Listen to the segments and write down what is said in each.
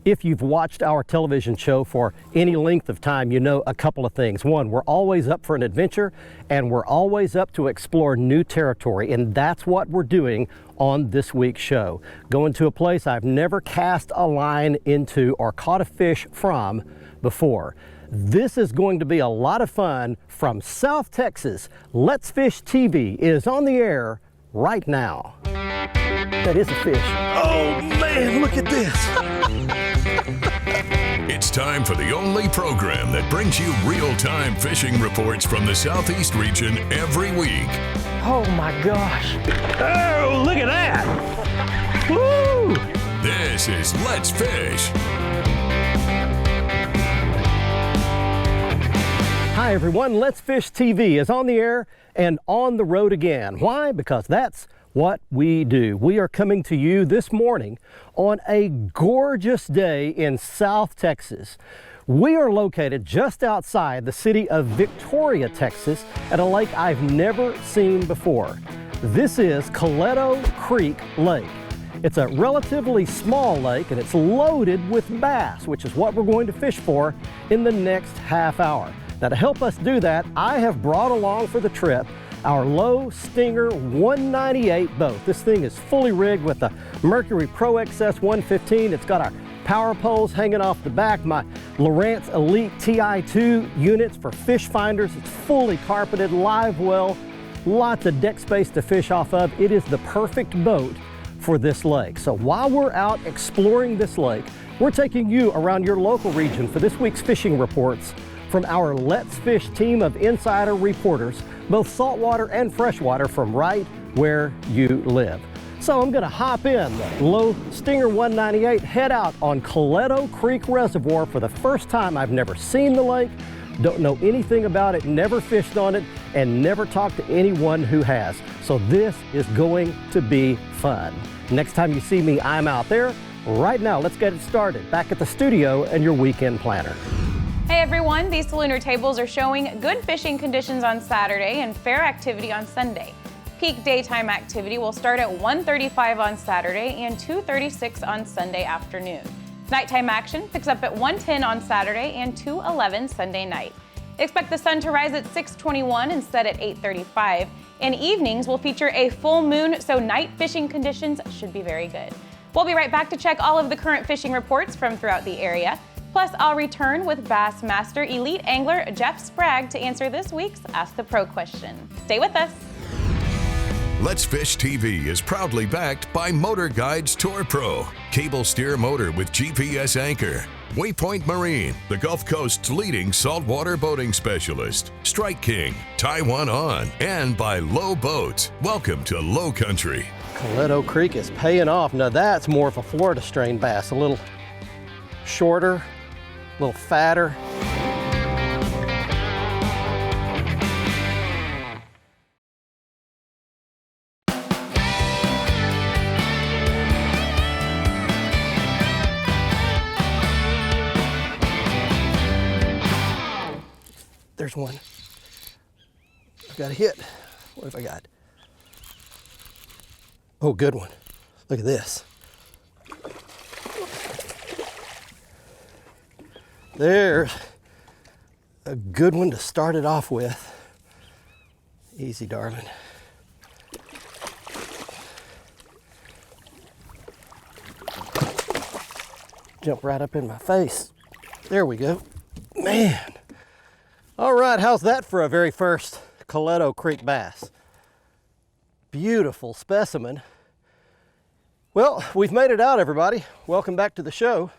If you've watched our television show for any length of time, you know a couple of things. One, we're always up for an adventure, and we're always up to explore new territory, and that's what we're doing on this week's show. Going to a place I've never cast a line into or caught a fish from before. This is going to be a lot of fun from South Texas. Let's Fish TV is on the air right now. That is a fish. Oh man, look at this. It's time for the only program that brings you real-time fishing reports from the Southeast region every week. Oh my gosh. Oh, look at that. Woo! This is Let's Fish. Hi everyone, Let's Fish TV is on the air and on the road again. Why? Because that's what we do. We are coming to you this morning on a gorgeous day in South Texas. We are located just outside the city of Victoria, Texas, at a lake I've never seen before. This is Coleto Creek Lake. It's a relatively small lake and it's loaded with bass, which is what we're going to fish for in the next half hour. Now to help us do that, I have brought along for the trip our Low Stinger 198 boat. This thing is fully rigged with the Mercury Pro XS 115. It's got our power poles hanging off the back, my Lowrance Elite TI2 units for fish finders. It's fully carpeted, live well, lots of deck space to fish off of. It is the perfect boat for this lake. So while we're out exploring this lake, we're taking you around your local region for this week's fishing reports from our Let's Fish team of insider reporters, both saltwater and freshwater, from right where you live. So I'm gonna hop in the Low Stinger 198, head out on Coleto Creek Reservoir for the first time. I've never seen the lake, don't know anything about it, never fished on it, and never talked to anyone who has. So this is going to be fun. Next time you see me, I'm out there. Right now, let's get it started. Back at the studio and your weekend planner. Hey everyone, these lunar tables are showing good fishing conditions on Saturday and fair activity on Sunday. Peak daytime activity will start at 1:35 on Saturday and 2:36 on Sunday afternoon. Nighttime action picks up at 1:10 on Saturday and 2:11 Sunday night. Expect the sun to rise at 6:21 and set at 8:35, and evenings will feature a full moon, so night fishing conditions should be very good. We'll be right back to check all of the current fishing reports from throughout the area. Plus, I'll return with Bassmaster Elite Angler Jeff Sprague to answer this week's Ask the Pro question. Stay with us. Let's Fish TV is proudly backed by Motor Guides Tour Pro, cable steer motor with GPS anchor, Waypoint Marine, the Gulf Coast's leading saltwater boating specialist, Strike King, Taiwan On, and by Low Boats. Welcome to Low Country. Coleto Creek is paying off. Now that's more of a Florida strain bass, a little shorter, a little fatter. There's one. I've got a hit. What have I got? Oh, good one. Look at this. There's a good one to start it off with. Easy, darling. Jump right up in my face. There we go. Man. All right, how's that for a very first Coleto Creek bass? Beautiful specimen. Well, we've made it out, everybody. Welcome back to the show.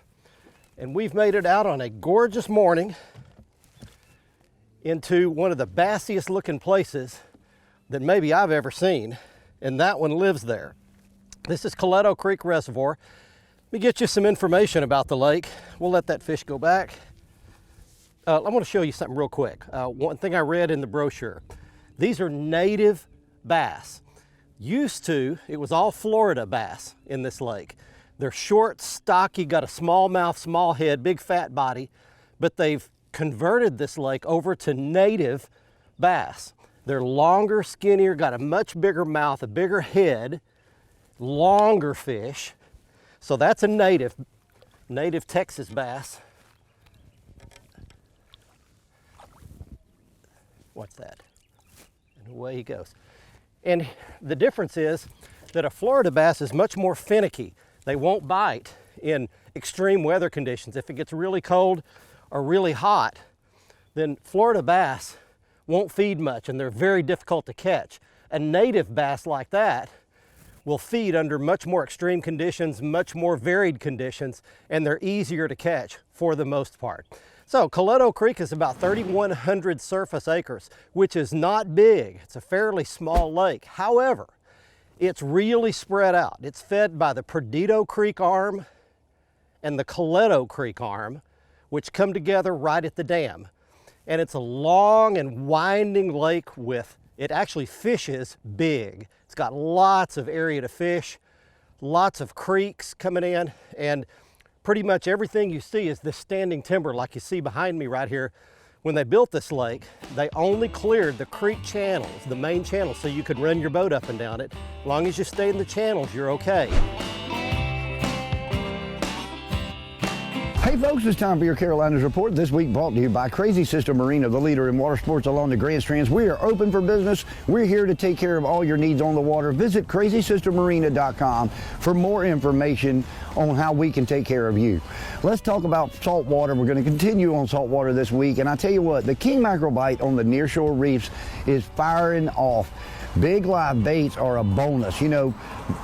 And we've made it out on a gorgeous morning into one of the bassiest looking places that maybe I've ever seen, and that one lives there. This is Coleto Creek Reservoir. Let me get you some information about the lake. We'll let that fish go back. I want to show you something real quick. One thing I read in the brochure. These are native bass. Used to, it was all Florida bass in this lake. They're short, stocky, got a small mouth, small head, big fat body, but they've converted this lake over to native bass. They're longer, skinnier, got a much bigger mouth, a bigger head, longer fish. So that's a native native Texas bass. What's that? And away he goes. And the difference is that a Florida bass is much more finicky. They won't bite in extreme weather conditions. If it gets really cold or really hot, then Florida bass won't feed much and they're very difficult to catch. A native bass like that will feed under much more extreme conditions, much more varied conditions, and they're easier to catch for the most part. So Coleto Creek is about 3,100 surface acres, which is not big. It's a fairly small lake. However, it's really spread out. It's fed by the Perdido Creek arm and the Coleto Creek arm, which come together right at the dam. And it's a long and winding lake it actually fishes big. It's got lots of area to fish, lots of creeks coming in, and pretty much everything you see is this standing timber like you see behind me right here. When they built this lake, they only cleared the creek channels, the main channels, so you could run your boat up and down it. As long as you stay in the channels, you're okay. Hey folks, it's time for your Carolinas Report. This week brought to you by Crazy Sister Marina, the leader in water sports along the Grand Strands. We are open for business. We're here to take care of all your needs on the water. Visit crazysistermarina.com for more information on how we can take care of you. Let's talk about saltwater. We're going to continue on saltwater this week. And I tell you what, the king mackerel bite on the nearshore reefs is firing off. Big live baits are a bonus. You know,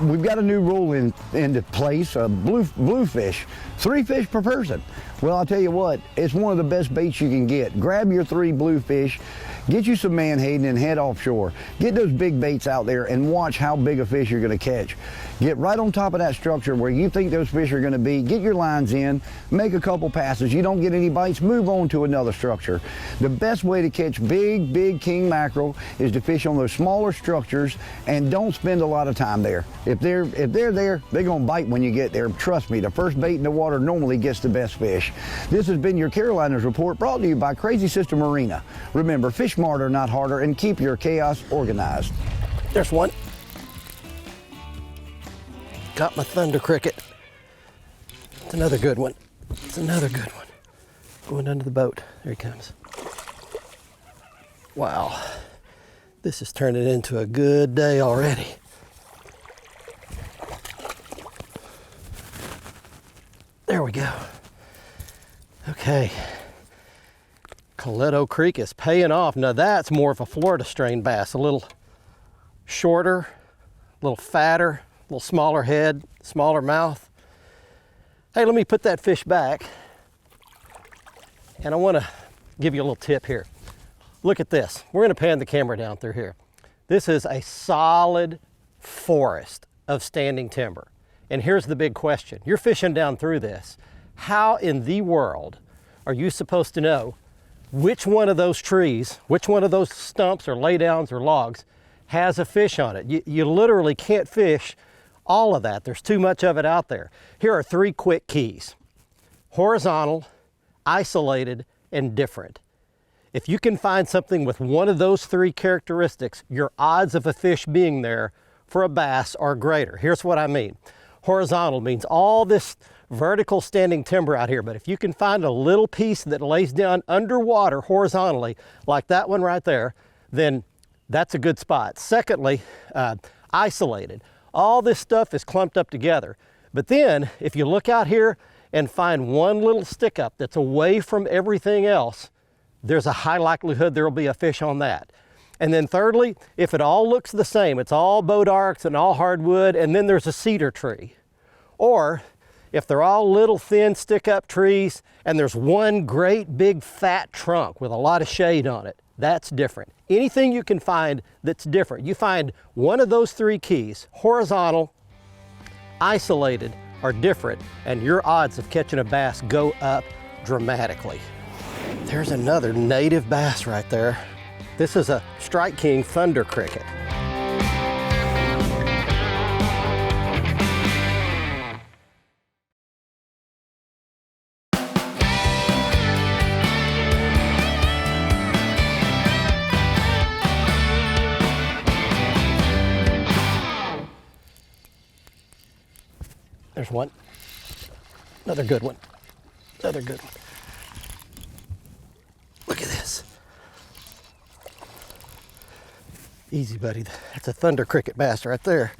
we've got a new rule into place, bluefish, 3 fish per person. Well, I'll tell you what, it's one of the best baits you can get. Grab your 3 bluefish, get you some menhaden and head offshore. Get those big baits out there and watch how big a fish you're gonna catch. Get right on top of that structure where you think those fish are gonna be, get your lines in, make a couple passes. You don't get any bites, move on to another structure. The best way to catch big king mackerel is to fish on those smaller structures and don't spend a lot of time there. If they're there, they're gonna bite when you get there. Trust me, the first bait in the water normally gets the best fish. This has been your Carolinas Report, brought to you by Crazy Sister Marina. Remember, fish smarter, not harder, and keep your chaos organized. There's one. Got my thunder cricket. It's another good one. It's another good one. Going under the boat. There he comes. Wow. This is turning into a good day already. There we go. Okay. Coleto Creek is paying off. Now that's more of a Florida strain bass. A little shorter, a little fatter, a little smaller head, smaller mouth. Hey, let me put that fish back. And I want to give you a little tip here. Look at this. We're going to pan the camera down through here. This is a solid forest of standing timber. And here's the big question. You're fishing down through this. How in the world are you supposed to know which one of those trees, which one of those stumps or laydowns or logs has a fish on it? You literally can't fish all of that. There's too much of it out there. Here are 3 quick keys: horizontal, isolated, and different. If you can find something with one of those 3 characteristics, your odds of a fish being there for a bass are greater. Here's what I mean. Horizontal means all this vertical standing timber out here, but if you can find a little piece that lays down underwater horizontally, like that one right there, then that's a good spot. Secondly, isolated. All this stuff is clumped up together. But then if you look out here and find one little stick up that's away from everything else, there's a high likelihood there will be a fish on that. And then thirdly, if it all looks the same, it's all boat arcs and all hardwood, and then there's a cedar tree. Or if they're all little thin stick up trees and there's one great big fat trunk with a lot of shade on it, that's different. Anything you can find that's different. You find one of those 3 keys, horizontal, isolated, or different, and your odds of catching a bass go up dramatically. There's another native bass right there. This is a Strike King thunder cricket. There's one. Another good one. Another good one. Look at this. Easy, buddy. That's a thunder cricket bass right there.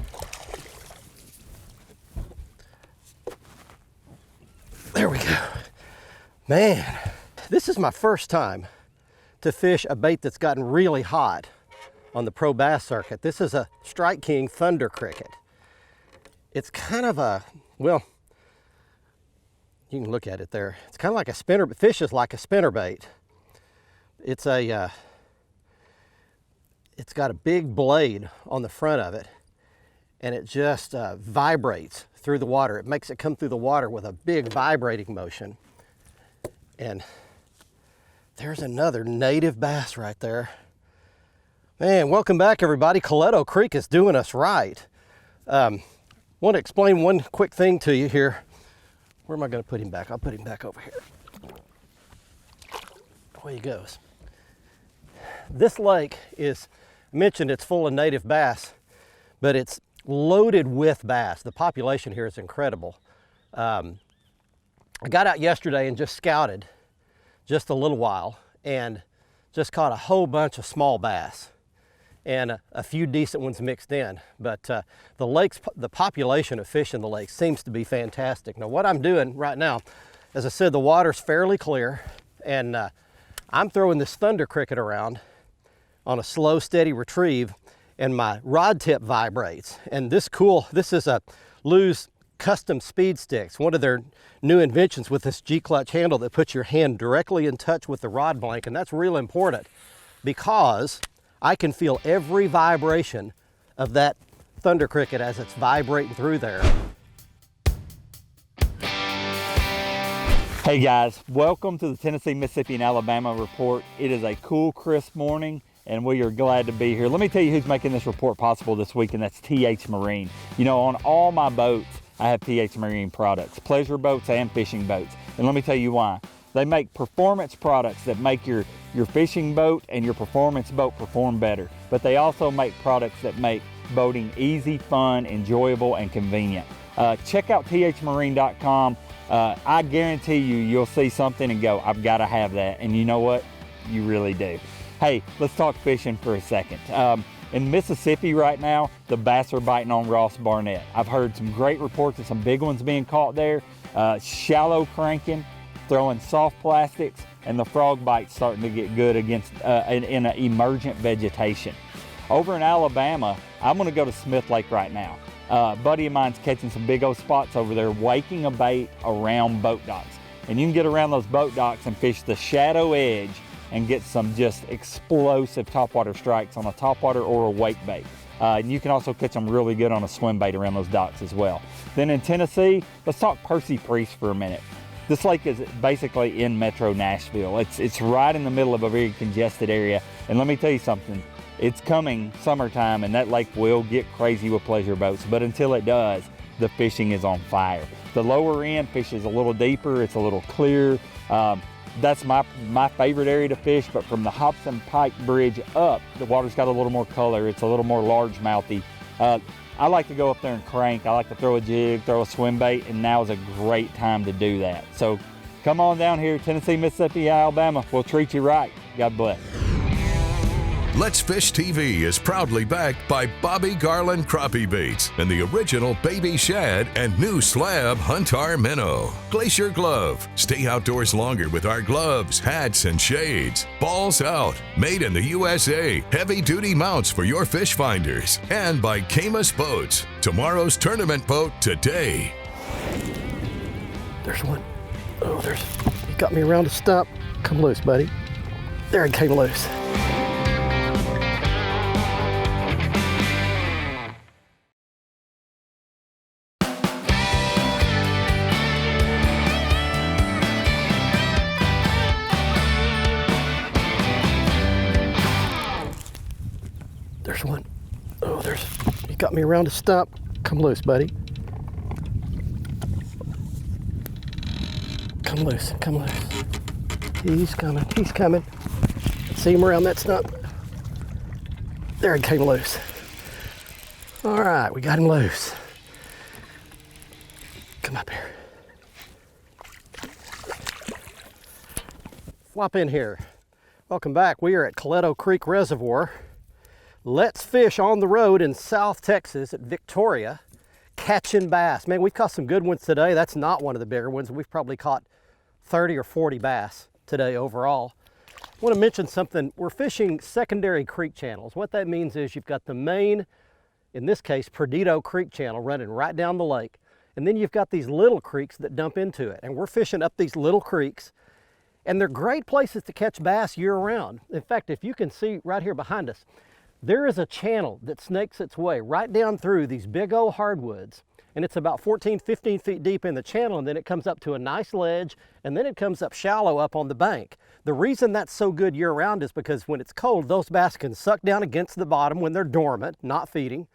There we go. Man, this is my first time to fish a bait that's gotten really hot on the pro bass circuit. This is a Strike King thunder cricket. It's kind of a, well, you can look at it there. It's kind of like a spinner, but fishes like a spinner bait. It's a, it's got a big blade on the front of it, and it just vibrates through the water. It makes it come through the water with a big vibrating motion. And there's another native bass right there. Man, welcome back everybody. Coleto Creek is doing us right. Want to explain one quick thing to you here. Where am I going to put him back? I'll put him back over here. Away he goes. This lake is, I mentioned it's full of native bass, but it's loaded with bass. The population here is incredible. I got out yesterday and just scouted just a little while and just caught a whole bunch of small bass and a few decent ones mixed in. But the population of fish in the lake seems to be fantastic. Now what I'm doing right now, as I said, the water's fairly clear, and I'm throwing this thunder cricket around on a slow, steady retrieve, and my rod tip vibrates. And this is a Lou's custom speed sticks, one of their new inventions with this G-clutch handle that puts your hand directly in touch with the rod blank. And that's real important because I can feel every vibration of that thunder cricket as it's vibrating through there. Hey guys, welcome to the Tennessee, Mississippi, and Alabama report. It is a cool, crisp morning, and we are glad to be here. Let me tell you who's making this report possible this week, and that's TH Marine. You know, on all my boats, I have TH Marine products, pleasure boats and fishing boats. And let me tell you why. They make performance products that make your fishing boat and your performance boat perform better. But they also make products that make boating easy, fun, enjoyable, and convenient. Check out thmarine.com. I guarantee you'll see something and go, I've got to have that. And you know what? You really do. Hey, let's talk fishing for a second. In Mississippi right now, the bass are biting on Ross Barnett. I've heard some great reports of some big ones being caught there. Shallow cranking, throwing soft plastics, and the frog bite's starting to get good against in an emergent vegetation. Over in Alabama, I'm gonna go to Smith Lake right now. A buddy of mine's catching some big old spots over there, waking a bait around boat docks. And you can get around those boat docks and fish the shadow edge and get some just explosive topwater strikes on a topwater or a wake bait. And you can also catch them really good on a swim bait around those docks as well. Then in Tennessee, let's talk Percy Priest for a minute. This lake is basically in Metro Nashville. It's right in the middle of a very congested area. And let me tell you something, it's coming summertime and that lake will get crazy with pleasure boats. But until it does, the fishing is on fire. The lower end fish is a little deeper, it's a little clearer. That's my favorite area to fish, but from the Hobson Pike Bridge up, the water's got a little more color. It's a little more largemouthy. I like to go up there and crank. I like to throw a jig, throw a swim bait, and now is a great time to do that. So come on down here, Tennessee, Mississippi, Alabama. We'll treat you right. God bless. Let's Fish TV is proudly backed by Bobby Garland Crappie Baits and the original Baby Shad and new slab Huntar Minnow. Glacier Glove. Stay outdoors longer with our gloves, hats, and shades. Balls Out. Made in the USA. Heavy-duty mounts for your fish finders. And by Camus Boats. Tomorrow's tournament boat today. There's one. Oh, he got me around a stump. Come loose, buddy. There he came loose. There's one. Oh, he got me around a stump. Come loose, buddy. Come loose, come loose. He's coming. See him around that stump? There he came loose. All right, we got him loose. Come up here. Swap in here. Welcome back. We are at Coleto Creek Reservoir. Let's fish on the road in South Texas at Victoria, catching bass. Man, we've caught some good ones today. That's not one of the bigger ones. We've probably caught 30 or 40 bass today overall. I want to mention something. We're fishing secondary creek channels. What that means is you've got the main, in this case, Perdido Creek channel running right down the lake. And then you've got these little creeks that dump into it. And we're fishing up these little creeks. And they're great places to catch bass year round. In fact, if you can see right here behind us, there is a channel that snakes its way right down through these big old hardwoods. And it's about 14, 15 feet deep in the channel, and then it comes up to a nice ledge, and then it comes up shallow up on the bank. The reason that's so good year round is because when it's cold, those bass can suck down against the bottom when they're dormant, not feeding,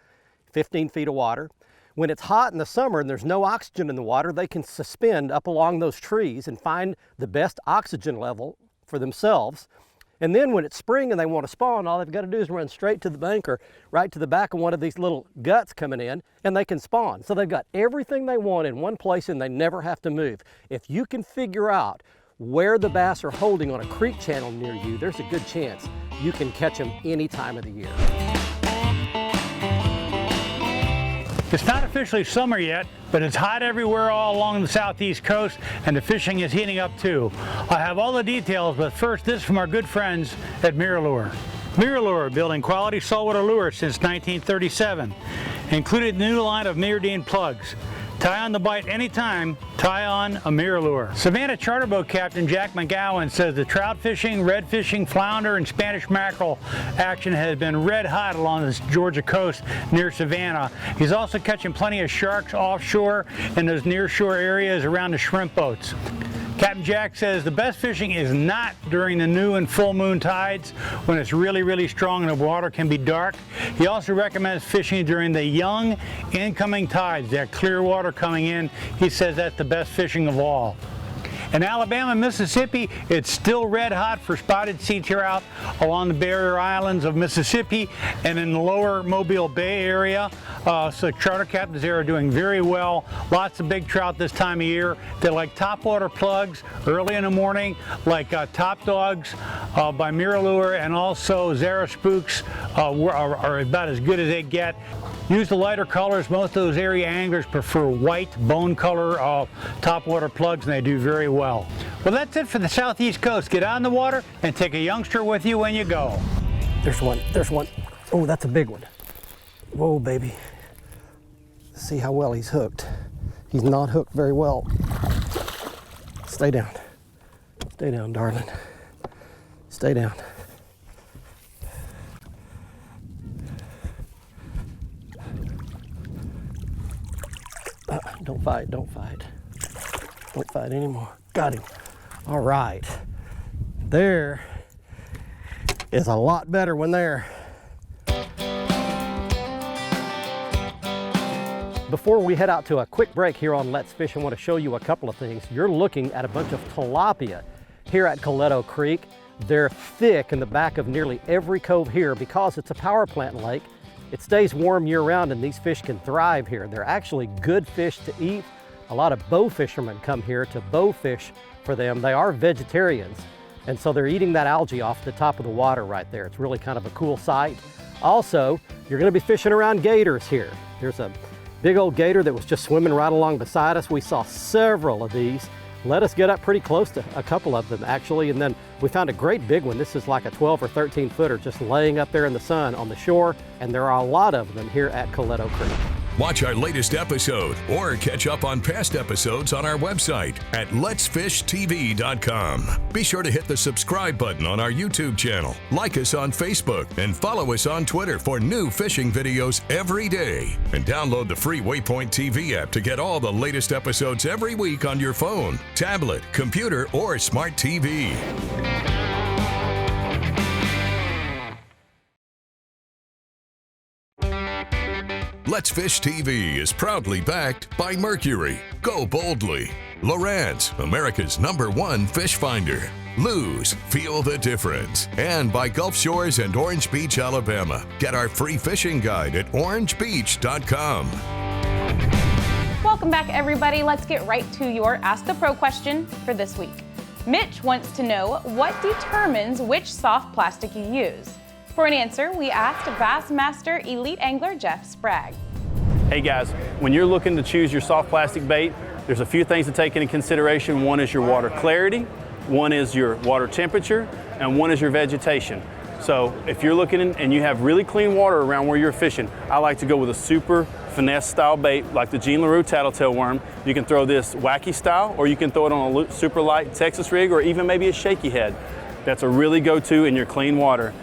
15 feet of water. When it's hot in the summer and there's no oxygen in the water, they can suspend up along those trees and find the best oxygen level for themselves. And then when it's spring and they want to spawn, all they've got to do is run straight to the bank or right to the back of one of these little guts coming in, and they can spawn. So they've got everything they want in one place and they never have to move. If you can figure out where the bass are holding on a creek channel near you, there's a good chance you can catch them any time of the year. It's not officially summer yet, but it's hot everywhere all along the southeast coast, and the fishing is heating up too. I have all the details, but first this from our good friends at MirrOlure. MirrOlure, building quality saltwater lures since 1937, included a new line of Mirrodine plugs. Tie on the bite anytime, tie on a MirrOlure. Savannah charter boat captain Jack McGowan says the trout fishing, red fishing, flounder, and Spanish mackerel action has been red hot along the Georgia coast near Savannah. He's also catching plenty of sharks offshore in those near shore areas around the shrimp boats. Captain Jack says the best fishing is not during the new and full moon tides when it's really strong and the water can be dark. He also recommends fishing during the young incoming tides, that clear water coming in. He says that's the best fishing of all. In Alabama and Mississippi, it's still red hot for spotted sea trout along the barrier islands of Mississippi and in the lower Mobile Bay area. So charter captains there are doing very well. Lots of big trout this time of year. They like topwater plugs early in the morning, like Top Dogs by MirrOlure, and also Zara Spooks are about as good as they get. Use the lighter colors. Most of those area anglers prefer white bone color topwater plugs, and they do very well. Well, that's it for the southeast coast. Get out in the water and take a youngster with you when you go. There's one. Oh, that's a big one. Whoa, baby. See how well he's hooked. He's not hooked very well. Stay down. Stay down, darling. Stay down. Don't fight. Don't fight anymore. Got him. All right. There is a lot better one there. Before we head out to a quick break here on Let's Fish, I want to show you a couple of things. You're looking at a bunch of tilapia here at Coleto Creek. They're thick in the back of nearly every cove here because it's a power plant lake. It stays warm year-round, and these fish can thrive here. They're actually good fish to eat. A lot of bow fishermen come here to bow fish for them. They are vegetarians, and so they're eating that algae off the top of the water right there. It's really kind of a cool sight. Also, you're going to be fishing around gators here. There's a big old gator that was just swimming right along beside us. We saw several of these. Let us get up pretty close to a couple of them, actually, and then we found a great big one. This is like a 12 or 13 footer just laying up there in the sun on the shore, and there are a lot of them here at Coleto Creek. Watch our latest episode or catch up on past episodes on our website at letsfishtv.com. Be sure to hit the subscribe button on our YouTube channel, like us on Facebook, and follow us on Twitter for new fishing videos every day. And download the free Waypoint TV app to get all the latest episodes every week on your phone, tablet, computer, or smart TV. Let's Fish TV is proudly backed by Mercury, Go Boldly, Lowrance, America's #1 fish finder, Lose, Feel the Difference, and by Gulf Shores and Orange Beach, Alabama. Get our free fishing guide at orangebeach.com. Welcome back, everybody. Let's get right to your Ask the Pro question for this week. Mitch wants to know what determines which soft plastic you use. For an answer, we asked Bassmaster Elite Angler Jeff Sprague. Hey guys, when you're looking to choose your soft plastic bait, there's a few things to take into consideration. One is your water clarity, one is your water temperature, and one is your vegetation. So if you're looking and you have really clean water around where you're fishing, I like to go with a super finesse style bait like the Jean LaRue tattletale worm. You can throw this wacky style, or you can throw it on a super light Texas rig, or even maybe a shaky head. That's a really go-to in your clean water.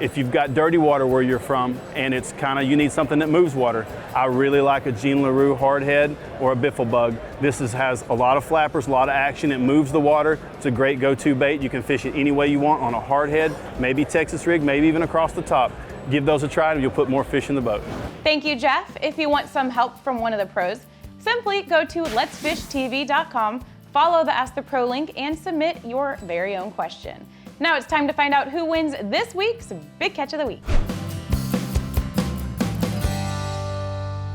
If you've got dirty water where you're from and it's you need something that moves water, I really like a Jean LaRue hardhead or a biffle bug. This has a lot of flappers, a lot of action. It moves the water. It's a great go-to bait. You can fish it any way you want on a hardhead, maybe Texas rig, maybe even across the top. Give those a try and you'll put more fish in the boat. Thank you, Jeff. If you want some help from one of the pros, simply go to letsfishtv.com, follow the Ask the Pro link, and submit your very own question. Now it's time to find out who wins this week's Big Catch of the Week.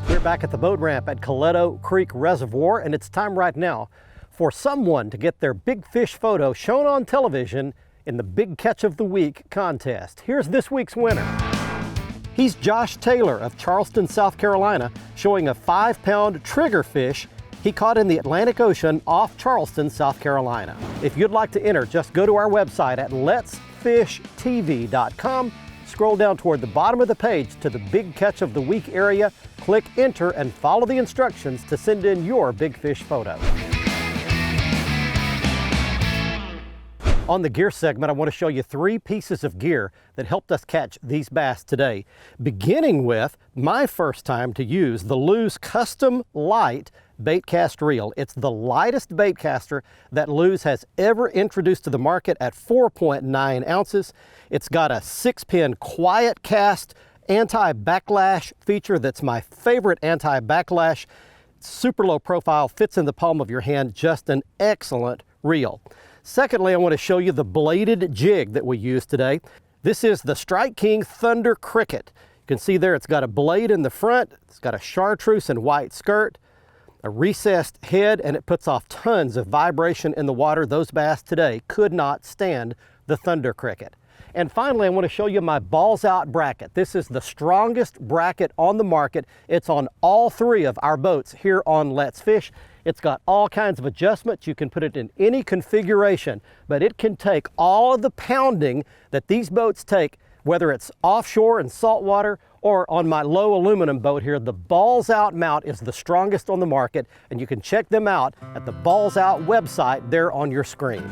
We're back at the boat ramp at Coleto Creek Reservoir, and it's time right now for someone to get their big fish photo shown on television in the Big Catch of the Week contest. Here's this week's winner. He's Josh Taylor of Charleston, South Carolina, showing a 5-pound triggerfish he caught in the Atlantic Ocean off Charleston, South Carolina. If you'd like to enter, just go to our website at letsfishtv.com, scroll down toward the bottom of the page to the Big Catch of the Week area, click enter, and follow the instructions to send in your big fish photo. On the gear segment, I want to show you 3 pieces of gear that helped us catch these bass today, beginning with my first time to use the Lew's Custom Light bait cast reel. It's the lightest bait caster that Lew's has ever introduced to the market at 4.9 ounces. It's got a 6-pin quiet cast anti-backlash feature that's my favorite anti-backlash. Super low profile, fits in the palm of your hand, just an excellent reel. Secondly, I want to show you the bladed jig that we used today. This is the Strike King Thunder Cricket. You can see there it's got a blade in the front, it's got a chartreuse and white skirt, a recessed head, and it puts off tons of vibration in the water. Those bass today could not stand the Thunder Cricket. And finally, I want to show you my balls out bracket. This is the strongest bracket on the market. It's on all 3 of our boats here on Let's Fish. It's got all kinds of adjustments. You can put it in any configuration, but it can take all of the pounding that these boats take, whether it's offshore in saltwater or on my low aluminum boat here. The Balls Out mount is the strongest on the market, and you can check them out at the Balls Out website there on your screen.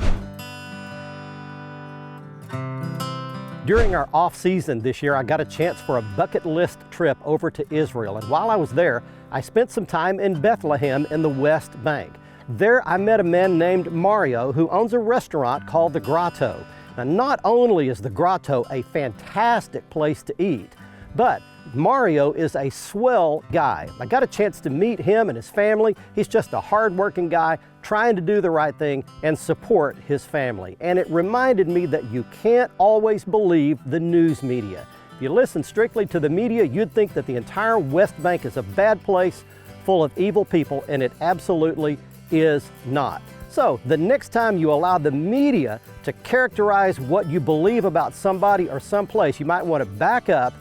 During our off season this year, I got a chance for a bucket list trip over to Israel. And while I was there, I spent some time in Bethlehem in the West Bank. There I met a man named Mario who owns a restaurant called The Grotto. Now, not only is The Grotto a fantastic place to eat, but Mario is a swell guy. I got a chance to meet him and his family. He's just a hard-working guy trying to do the right thing and support his family. And it reminded me that you can't always believe the news media. If you listen strictly to the media, you'd think that the entire West Bank is a bad place full of evil people, and it absolutely is not. So the next time you allow the media to characterize what you believe about somebody or someplace, you might want to back up,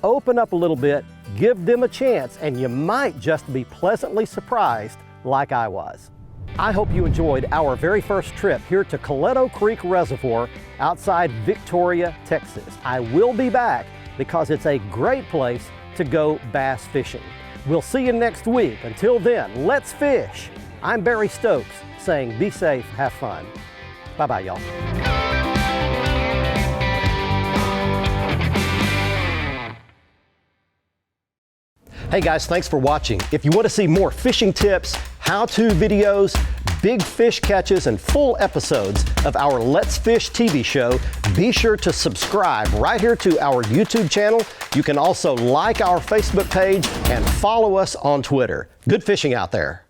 open up a little bit, give them a chance, and you might just be pleasantly surprised like I was. I hope you enjoyed our very first trip here to Coleto Creek Reservoir outside Victoria, Texas. I will be back because it's a great place to go bass fishing. We'll see you next week. Until then, let's fish. I'm Barry Stokes saying be safe, have fun. Bye-bye, y'all. Hey guys, thanks for watching. If you want to see more fishing tips, how-to videos, big fish catches, and full episodes of our Let's Fish TV show, be sure to subscribe right here to our YouTube channel. You can also like our Facebook page and follow us on Twitter. Good fishing out there.